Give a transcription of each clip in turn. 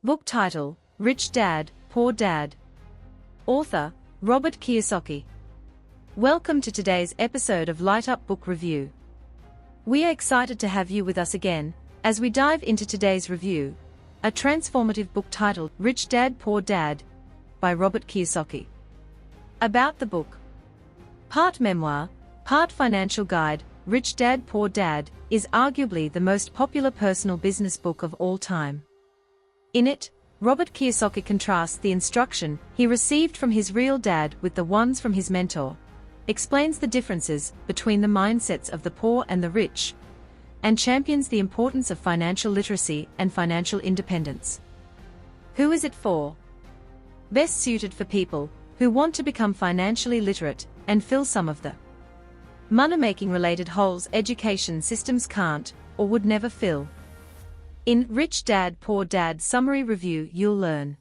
Book title: Rich Dad, Poor Dad. Author: Robert Kiyosaki. Welcome to today's episode of Light Up Book Review. We are excited to have you with us again, as we dive into today's review, a transformative book titled Rich Dad, Poor Dad, by Robert Kiyosaki. About the book. Part memoir, part financial guide, Rich Dad, Poor Dad is arguably the most popular personal business book of all time. In it, Robert Kiyosaki contrasts the instruction he received from his real dad with the ones from his mentor, explains the differences between the mindsets of the poor and the rich, and champions the importance of financial literacy and financial independence. Who is it for? Best suited for people who want to become financially literate and fill some of the money-making related holes education systems can't or would never fill. In Rich Dad, Poor Dad Summary Review, you'll learn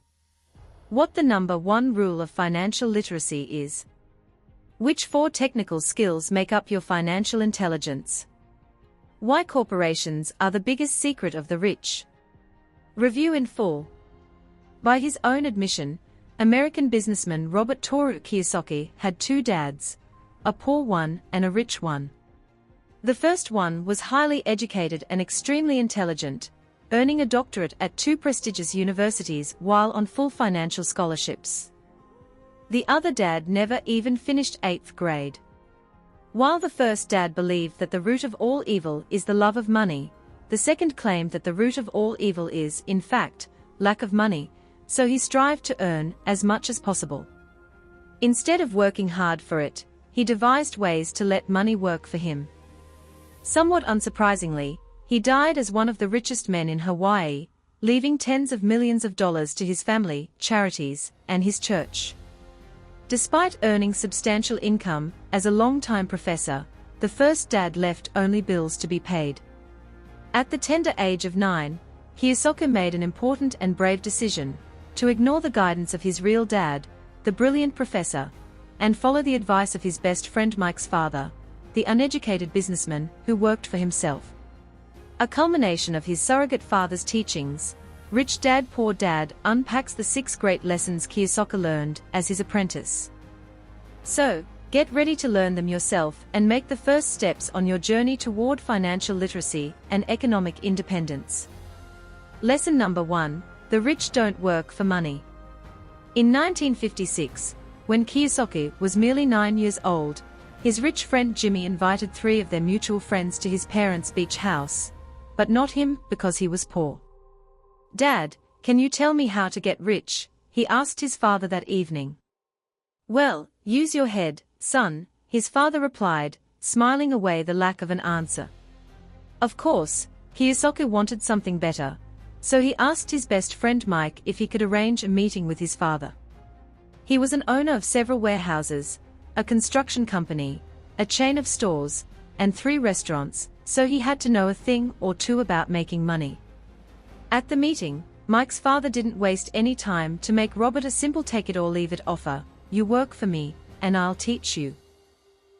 what the number one rule of financial literacy is, which 4 technical skills make up your financial intelligence, why corporations are the biggest secret of the rich. Review in full. By his own admission, American businessman Robert Toru Kiyosaki had 2 dads, a poor one and a rich one. The first one was highly educated and extremely intelligent, earning a doctorate at 2 prestigious universities while on full financial scholarships. The other dad never even finished 8th grade. While the first dad believed that the root of all evil is the love of money, the second claimed that the root of all evil is, in fact, lack of money, so he strived to earn as much as possible. Instead of working hard for it, he devised ways to let money work for him. Somewhat unsurprisingly, he died as one of the richest men in Hawaii, leaving tens of millions of dollars to his family, charities, and his church. Despite earning substantial income as a long-time professor, the first dad left only bills to be paid. At the tender age of 9, Kiyosaki made an important and brave decision to ignore the guidance of his real dad, the brilliant professor, and follow the advice of his best friend Mike's father, the uneducated businessman who worked for himself. A culmination of his surrogate father's teachings, Rich Dad, Poor Dad unpacks the 6 great lessons Kiyosaki learned as his apprentice. So, get ready to learn them yourself and make the first steps on your journey toward financial literacy and economic independence. Lesson number 1: The rich don't work for money. In 1956, when Kiyosaki was merely 9 years old, his rich friend Jimmy invited 3 of their mutual friends to his parents' beach house, but not him because he was poor. "Dad, can you tell me how to get rich?" he asked his father that evening. "Well, use your head, son," his father replied, smiling away the lack of an answer. Of course, Kiyosaki wanted something better, so he asked his best friend Mike if he could arrange a meeting with his father. He was an owner of several warehouses, a construction company, a chain of stores, and 3 restaurants, so he had to know a thing or 2 about making money. At the meeting, Mike's father didn't waste any time to make Robert a simple take-it-or-leave-it offer: "You work for me, and I'll teach you."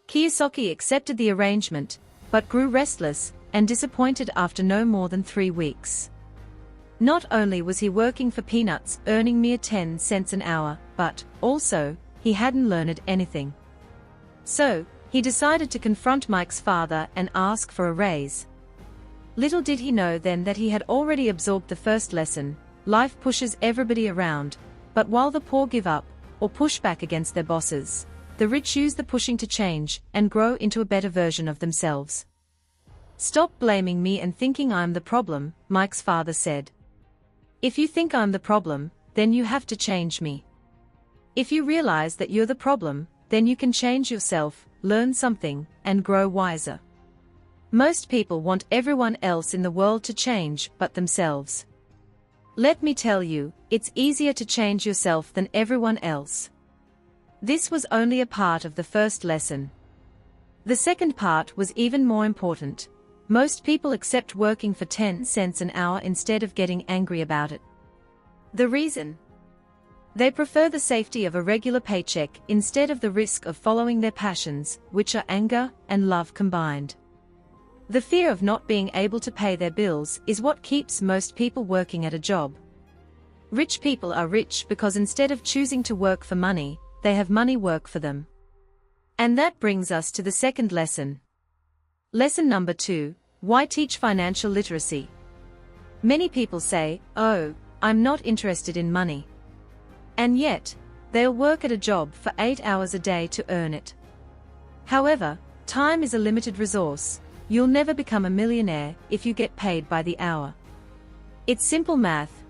Kiyosaki accepted the arrangement, but grew restless and disappointed after no more than 3 weeks. Not only was he working for peanuts, earning mere 10 cents an hour, but, also, he hadn't learned anything. So, he decided to confront Mike's father and ask for a raise. Little did he know then that he had already absorbed the first lesson: life pushes everybody around, but while the poor give up, or push back against their bosses, the rich use the pushing to change and grow into a better version of themselves. "Stop blaming me and thinking I'm the problem," Mike's father said. "If you think I'm the problem, then you have to change me. If you realize that you're the problem, then you can change yourself, learn something, and grow wiser. Most people want everyone else in the world to change but themselves. Let me tell you, it's easier to change yourself than everyone else." This was only a part of the first lesson. The second part was even more important. Most people accept working for 10 cents an hour instead of getting angry about it. The reason? They prefer the safety of a regular paycheck instead of the risk of following their passions, which are anger and love combined. The fear of not being able to pay their bills is what keeps most people working at a job. Rich people are rich because instead of choosing to work for money, they have money work for them. And that brings us to the second lesson. Lesson number 2, why teach financial literacy? Many people say, "Oh, I'm not interested in money." And yet, they'll work at a job for 8 hours a day to earn it. However, time is a limited resource. You'll never become a millionaire if you get paid by the hour. It's simple math.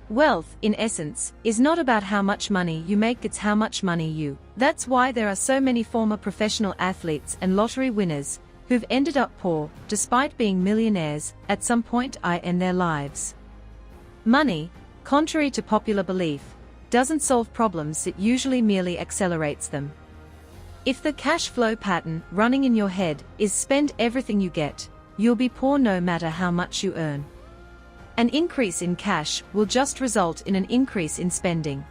Wealth, in essence, is not about how much money you make, it's how much money you. That's why there are so many former professional athletes and lottery winners who've ended up poor, despite being millionaires, at some point in their lives. Money, contrary to popular belief, doesn't solve problems, it usually merely accelerates them. If the cash flow pattern running in your head is spend everything you get, you'll be poor no matter how much you earn. An increase in cash will just result in an increase in spending.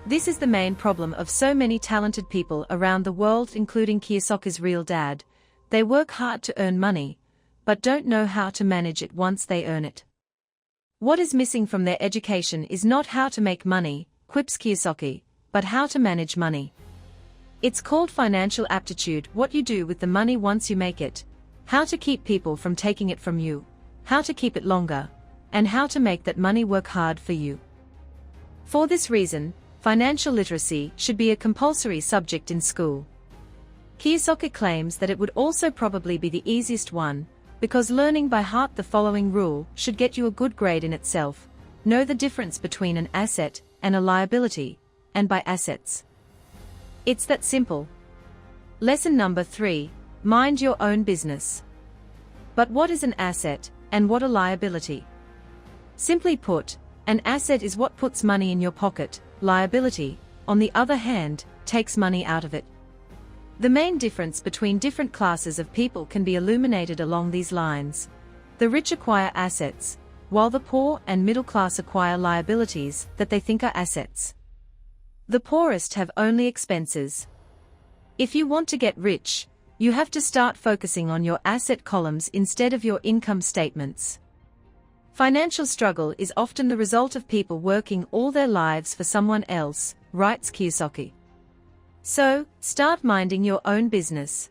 This is the main problem of so many talented people around the world, including Kiyosaki's real dad. They work hard to earn money, but don't know how to manage it once they earn it. What is missing from their education is not how to make money, quips Kiyosaki, but how to manage money. It's called financial aptitude, what you do with the money once you make it, how to keep people from taking it from you, how to keep it longer, and how to make that money work hard for you. For this reason, financial literacy should be a compulsory subject in school. Kiyosaki claims that it would also probably be the easiest one, because learning by heart the following rule should get you a good grade in itself. Know the difference between an asset and a liability, and by assets. It's that simple. Lesson number 3, mind your own business. But what is an asset, and what a liability? Simply put, an asset is what puts money in your pocket, liability, on the other hand, takes money out of it. The main difference between different classes of people can be illuminated along these lines. The rich acquire assets, while the poor and middle class acquire liabilities that they think are assets. The poorest have only expenses. If you want to get rich, you have to start focusing on your asset columns instead of your income statements. Financial struggle is often the result of people working all their lives for someone else, writes Kiyosaki. So, start minding your own business.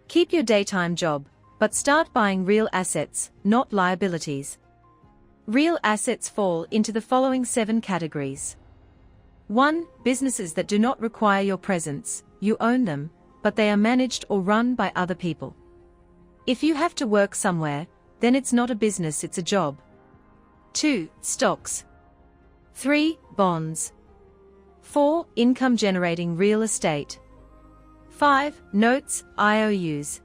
Keep your daytime job, but start buying real assets, not liabilities. Real assets fall into the following 7 categories. 1. Businesses that do not require your presence, you own them, but they are managed or run by other people. If you have to work somewhere, then it's not a business, it's a job. 2. Stocks. 3. Bonds. 4. Income-generating real estate. 5. Notes, IOUs.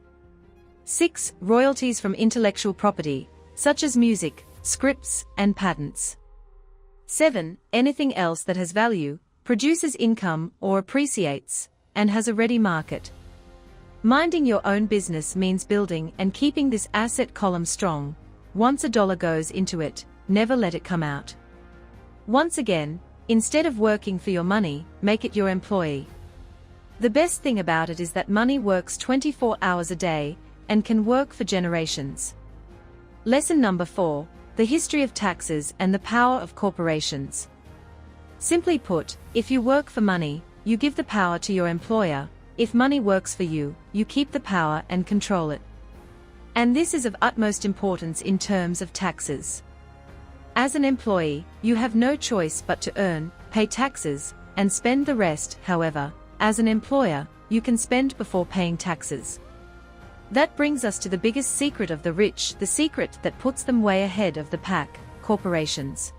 6. Royalties from intellectual property, such as music, scripts, and patents. 7. Anything else that has value, produces income or appreciates, and has a ready market. Minding your own business means building and keeping this asset column strong. Once a dollar goes into it, never let it come out. Once again, instead of working for your money, make it your employee. The best thing about it is that money works 24 hours a day, and can work for generations. Lesson number 4, the history of taxes and the power of corporations. Simply put, if you work for money, you give the power to your employer. If money works for you, you keep the power and control it. And this is of utmost importance in terms of taxes. As an employee, you have no choice but to earn, pay taxes, and spend the rest. However, as an employer, you can spend before paying taxes. That brings us to the biggest secret of the rich, the secret that puts them way ahead of the pack: corporations.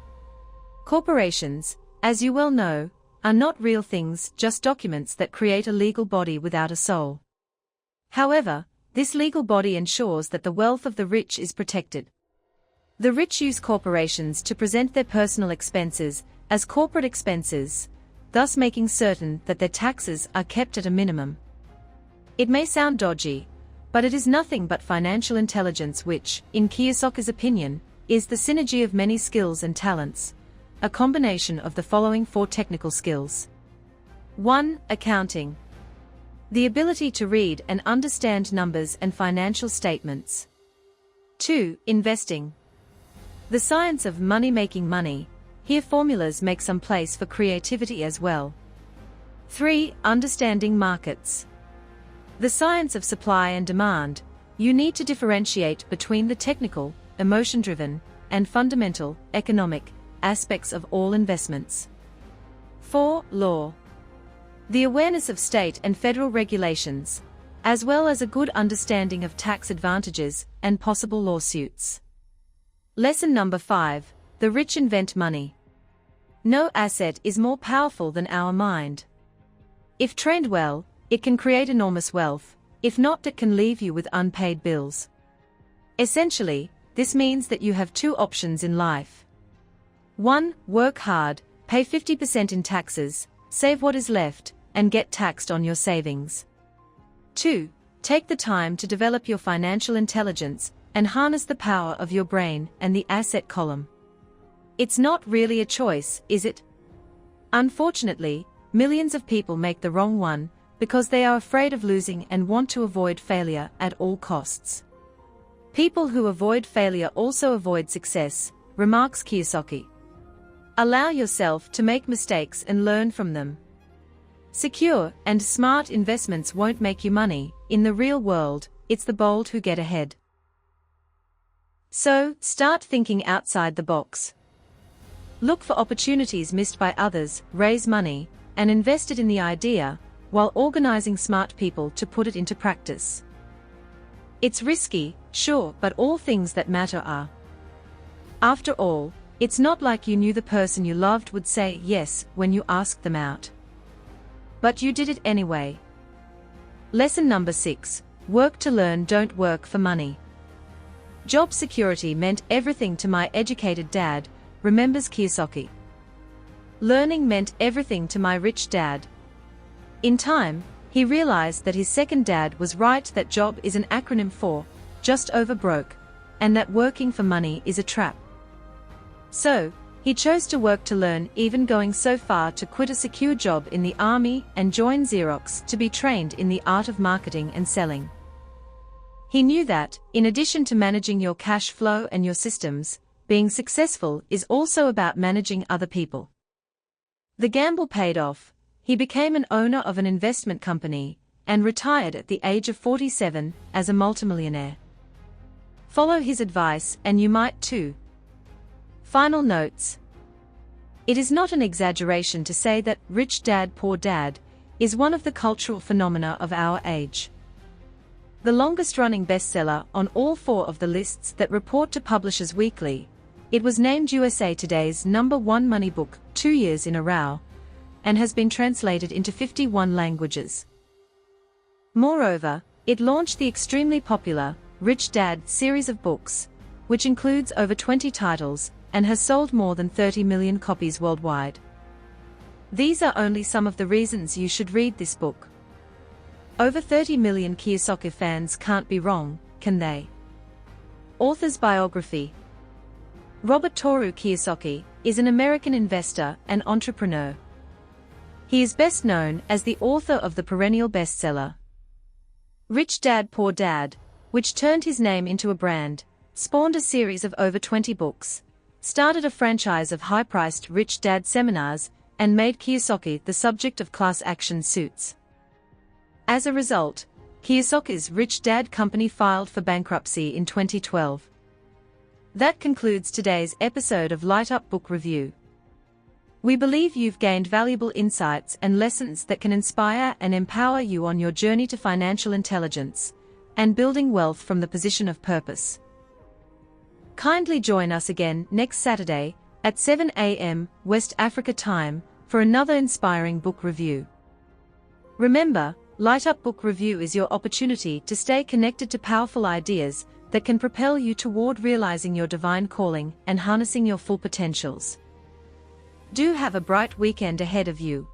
Corporations, as you well know, are not real things, just documents that create a legal body without a soul. However, this legal body ensures that the wealth of the rich is protected. The rich use corporations to present their personal expenses as corporate expenses, thus making certain that their taxes are kept at a minimum. It may sound dodgy, but it is nothing but financial intelligence which, in Kiyosaki's opinion, is the synergy of many skills and talents, a combination of the following 4 technical skills. 1. Accounting. The ability to read and understand numbers and financial statements. 2. Investing. The science of money, making money, Here formulas make some place for creativity as well. 3. Understanding markets. The science of supply and demand. You need to differentiate between the technical, emotion-driven, and fundamental, economic, aspects of all investments. 4. Law. The awareness of state and federal regulations, as well as a good understanding of tax advantages and possible lawsuits. Lesson number 5. The rich invent money. No asset is more powerful than our mind. If trained well, it can create enormous wealth. If not, it can leave you with unpaid bills. Essentially, this means that you have two options in life. 1. Work hard, pay 50% in taxes, save what is left, and get taxed on your savings. 2. Take the time to develop your financial intelligence and harness the power of your brain and the asset column. It's not really a choice, is it? Unfortunately, millions of people make the wrong one because they are afraid of losing and want to avoid failure at all costs. People who avoid failure also avoid success, remarks Kiyosaki. Allow yourself to make mistakes and learn from them. Secure and smart investments won't make you money. In the real world, it's the bold who get ahead. So, start thinking outside the box. Look for opportunities missed by others, raise money, and invest it in the idea, while organizing smart people to put it into practice. It's risky, sure, but all things that matter are. After all, it's not like you knew the person you loved would say yes when you asked them out. But you did it anyway. Lesson number 6. Work to learn, don't work for money. Job security meant everything to my educated dad, remembers Kiyosaki. Learning meant everything to my rich dad. In time, he realized that his second dad was right, that job is an acronym for just over broke, and that working for money is a trap. So, he chose to work to learn, even going so far to quit a secure job in the army and join Xerox to be trained in the art of marketing and selling. He knew that, in addition to managing your cash flow and your systems, being successful is also about managing other people. The gamble paid off. He became an owner of an investment company and retired at the age of 47 as a multimillionaire. Follow his advice and you might too. Final notes. It is not an exaggeration to say that Rich Dad Poor Dad is one of the cultural phenomena of our age. The longest-running bestseller on all 4 of the lists that report to Publishers Weekly, it was named USA Today's #1 money book 2 years in a row, and has been translated into 51 languages. Moreover, it launched the extremely popular Rich Dad series of books, which includes over 20 titles, and has sold more than 30 million copies worldwide. These are only some of the reasons you should read this book. Over 30 million Kiyosaki fans can't be wrong, can they? Author's biography. Robert Toru Kiyosaki is an American investor and entrepreneur. He is best known as the author of the perennial bestseller Rich Dad Poor Dad, which turned his name into a brand, spawned a series of over 20 books, started a franchise of high-priced Rich Dad seminars, and made Kiyosaki the subject of class action suits. As a result, Kiyosaki's Rich Dad company filed for bankruptcy in 2012. That concludes today's episode of Light Up Book Review. We believe you've gained valuable insights and lessons that can inspire and empower you on your journey to financial intelligence and building wealth from the position of purpose. Kindly join us again next Saturday at 7 a.m. West Africa time for another inspiring book review. Remember, Light Up Book Review is your opportunity to stay connected to powerful ideas that can propel you toward realizing your divine calling and harnessing your full potentials. Do have a bright weekend ahead of you.